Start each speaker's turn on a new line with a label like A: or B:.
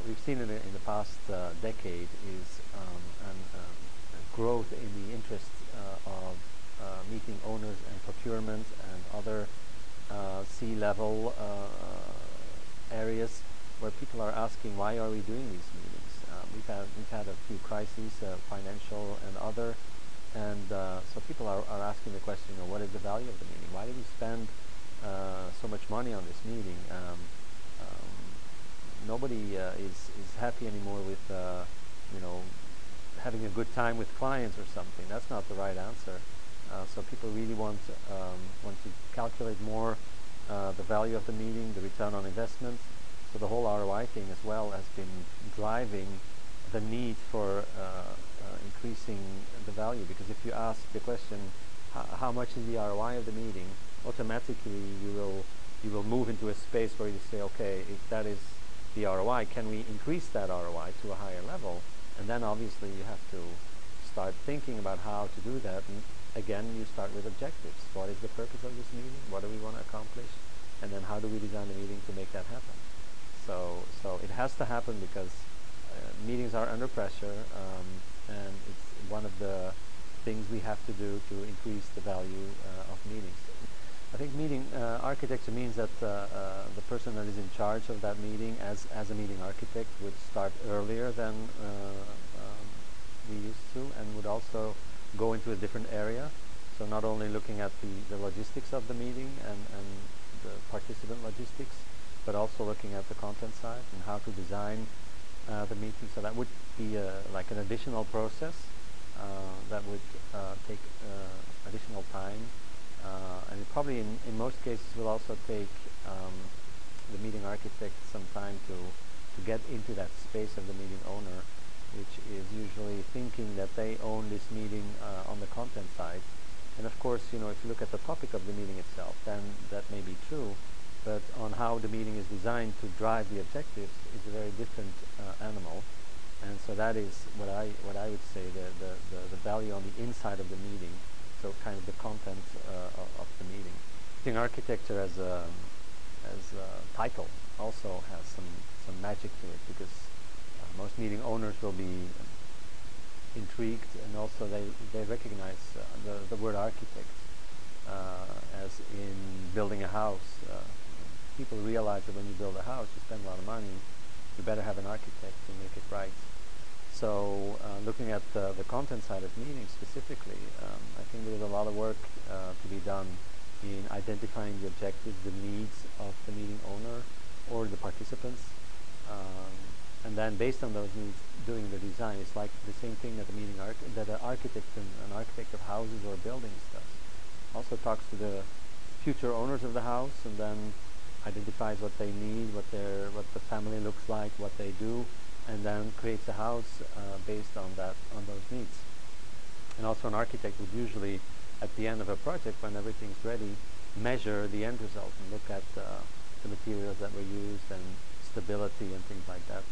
A: what we've seen in the past decade is a growth in the interest of meeting owners and procurement and other C-level areas where people are asking, why are we doing these meetings? We've had a few crises, financial and other, and so people are asking the question, what is the value of the meeting? Why do we spend so much money on this meeting? Nobody is happy anymore with having a good time with clients or something. That's not the right answer. So people really want to calculate more the value of the meeting, the return on investment. So the whole ROI thing as well has been driving the need for increasing the value, because if you ask the question, how much is the ROI of the meeting, automatically you will move into a space where you say, okay, if that is the ROI, can we increase that ROI to a higher level? And then obviously you have to start thinking about how to do that. And again, you start with objectives. What is the purpose of this meeting? What do we want to accomplish? And then how do we design a meeting to make that happen? So it has to happen because meetings are under pressure, and it's one of the things we have to do to increase the value of meetings. I think meeting architecture means that the person that is in charge of that meeting as a meeting architect would start earlier than we used to, and would also go into a different area. So not only looking at the logistics of the meeting and the participant logistics, but also looking at the content side and how to design the meeting. So that would be like an additional process that would take additional time. And it probably in most cases will also take the meeting architect some time to get into that space of the meeting owner, which is usually thinking that they own this meeting on the content side. And of course, if you look at the topic of the meeting itself, then that may be true, but on how the meeting is designed to drive the objectives is a very different animal. And so that is what I would say the value on the inside of the meeting. So kind of the content of the meeting. Meeting architecture as a title also has some magic to it, because most meeting owners will be intrigued, and also they recognize the word architect as in building a house. People realize that when you build a house, you spend a lot of money. You better have an architect to make it right. So looking at the content side of meetings specifically, I think there's a lot of work to be done in identifying the objectives, the needs of the meeting owner or the participants, and then based on those needs, doing the design. It's like the same thing that an architect of houses or buildings does. Also talks to the future owners of the house, and then identifies what they need, what the family looks like, what they do, and then creates a house based on those needs. And also an architect would usually, at the end of a project, when everything's ready, measure the end result and look at the materials that were used and stability and things like that.